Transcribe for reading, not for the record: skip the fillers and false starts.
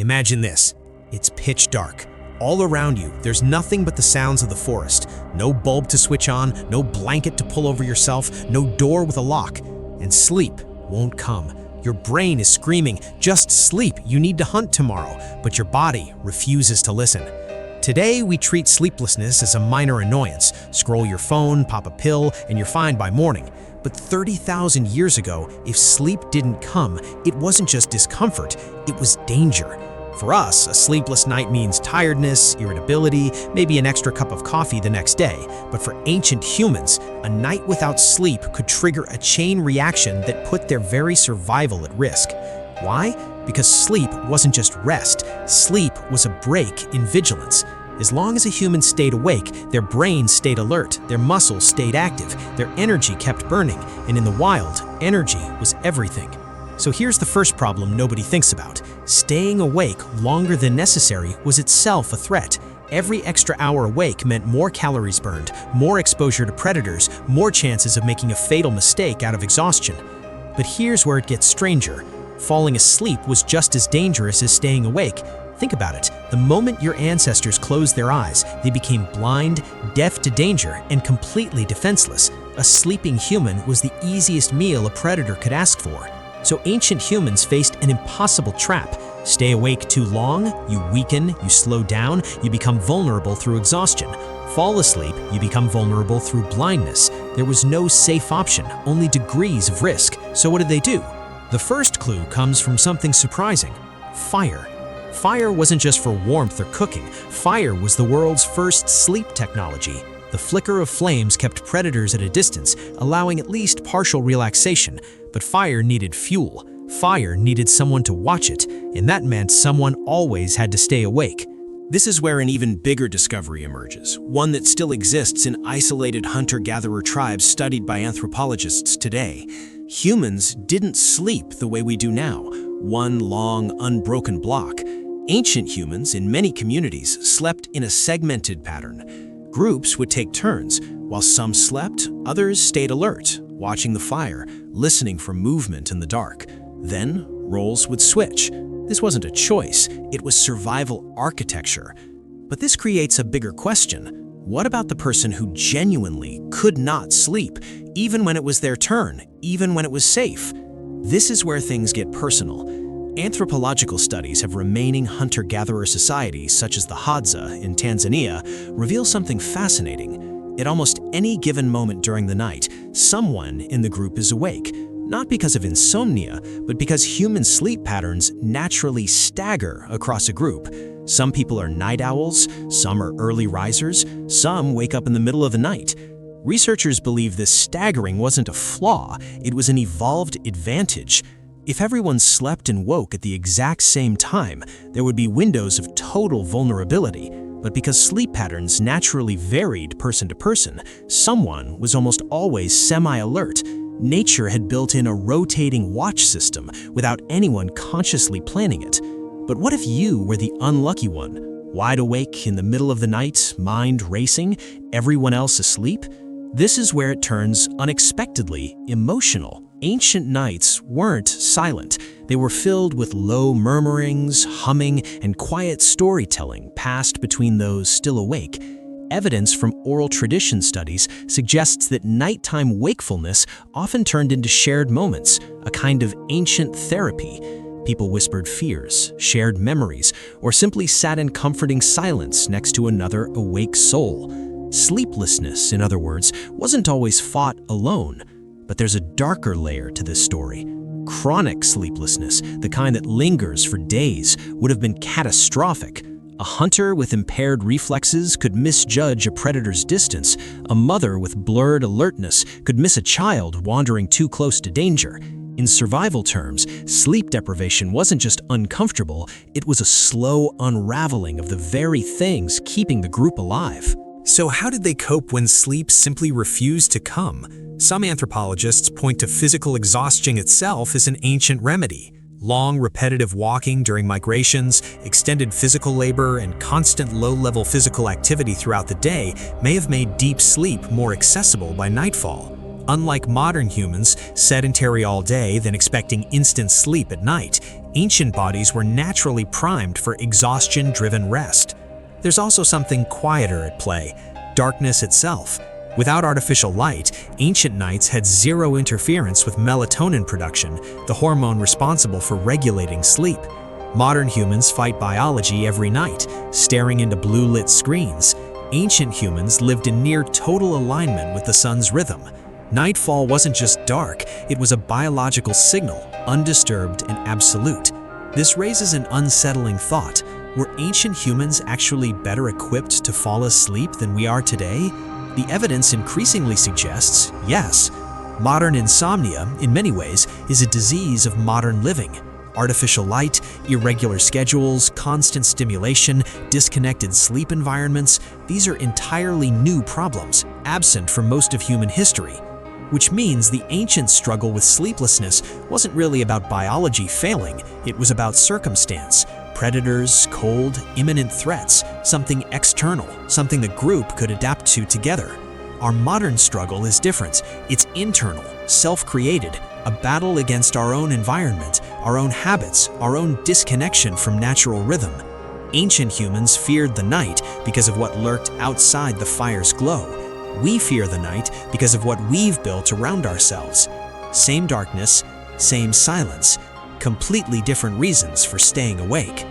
Imagine this. It's pitch dark. All around you, there's nothing but the sounds of the forest. No bulb to switch on, no blanket to pull over yourself, no door with a lock. And sleep won't come. Your brain is screaming, just sleep, you need to hunt tomorrow, but your body refuses to listen. Today, we treat sleeplessness as a minor annoyance. Scroll your phone, pop a pill, and you're fine by morning. But 30,000 years ago, if sleep didn't come, it wasn't just discomfort, it was danger. For us, a sleepless night means tiredness, irritability, maybe an extra cup of coffee the next day. But for ancient humans, a night without sleep could trigger a chain reaction that put their very survival at risk. Why? Because sleep wasn't just rest. Sleep was a break in vigilance. As long as a human stayed awake, their brain stayed alert, their muscles stayed active, their energy kept burning, and in the wild, energy was everything. So here's the first problem nobody thinks about. Staying awake longer than necessary was itself a threat. Every extra hour awake meant more calories burned, more exposure to predators, more chances of making a fatal mistake out of exhaustion. But here's where it gets stranger. Falling asleep was just as dangerous as staying awake. Think about it. The moment your ancestors closed their eyes, they became blind, deaf to danger, and completely defenseless. A sleeping human was the easiest meal a predator could ask for. So ancient humans faced an impossible trap. Stay awake too long, you weaken, you slow down, you become vulnerable through exhaustion. Fall asleep, you become vulnerable through blindness. There was no safe option, only degrees of risk. So what did they do? The first clue comes from something surprising: fire. Fire wasn't just for warmth or cooking. Fire was the world's first sleep technology. The flicker of flames kept predators at a distance, allowing at least partial relaxation. But fire needed fuel. Fire needed someone to watch it, and that meant someone always had to stay awake. This is where an even bigger discovery emerges, one that still exists in isolated hunter-gatherer tribes studied by anthropologists today. Humans didn't sleep the way we do now, one long, unbroken block. Ancient humans in many communities slept in a segmented pattern. Groups would take turns. While some slept, others stayed alert, watching the fire, listening for movement in the dark. Then, roles would switch. This wasn't a choice, it was survival architecture. But this creates a bigger question. What about the person who genuinely could not sleep, even when it was their turn, even when it was safe? This is where things get personal. Anthropological studies of remaining hunter-gatherer societies, such as the Hadza in Tanzania, reveal something fascinating. At almost any given moment during the night, someone in the group is awake, not because of insomnia, but because human sleep patterns naturally stagger across a group. Some people are night owls, some are early risers, some wake up in the middle of the night. Researchers believe this staggering wasn't a flaw, it was an evolved advantage. If everyone slept and woke at the exact same time, there would be windows of total vulnerability. But because sleep patterns naturally varied person to person, someone was almost always semi-alert. Nature had built in a rotating watch system without anyone consciously planning it. But what if you were the unlucky one? Wide awake in the middle of the night, mind racing, everyone else asleep? This is where it turns unexpectedly emotional. Ancient nights weren't silent. They were filled with low murmurings, humming, and quiet storytelling passed between those still awake. Evidence from oral tradition studies suggests that nighttime wakefulness often turned into shared moments, a kind of ancient therapy. People whispered fears, shared memories, or simply sat in comforting silence next to another awake soul. Sleeplessness, in other words, wasn't always fought alone. But there's a darker layer to this story. Chronic sleeplessness, the kind that lingers for days, would have been catastrophic. A hunter with impaired reflexes could misjudge a predator's distance. A mother with blurred alertness could miss a child wandering too close to danger. In survival terms, sleep deprivation wasn't just uncomfortable, it was a slow unraveling of the very things keeping the group alive. So how did they cope when sleep simply refused to come? Some anthropologists point to physical exhaustion itself as an ancient remedy. Long, repetitive walking during migrations, extended physical labor, and constant low-level physical activity throughout the day may have made deep sleep more accessible by nightfall. Unlike modern humans, sedentary all day then expecting instant sleep at night, Ancient bodies were naturally primed for exhaustion-driven rest. There's also something quieter at play: darkness itself. Without artificial light, ancient nights had zero interference with melatonin production, the hormone responsible for regulating sleep. Modern humans fight biology every night, staring into blue-lit screens. Ancient humans lived in near total alignment with the sun's rhythm. Nightfall wasn't just dark, it was a biological signal, undisturbed and absolute. This raises an unsettling thought. Were ancient humans actually better equipped to fall asleep than we are today? The evidence increasingly suggests yes. Modern insomnia, in many ways, is a disease of modern living. Artificial light, irregular schedules, constant stimulation, disconnected sleep environments, these are entirely new problems, absent from most of human history. Which means the ancient struggle with sleeplessness wasn't really about biology failing, it was about circumstance. Predators, cold, imminent threats, something external, something the group could adapt to together. Our modern struggle is different. It's internal, self-created, a battle against our own environment, our own habits, our own disconnection from natural rhythm. Ancient humans feared the night because of what lurked outside the fire's glow. We fear the night because of what we've built around ourselves. Same darkness, same silence, completely different reasons for staying awake.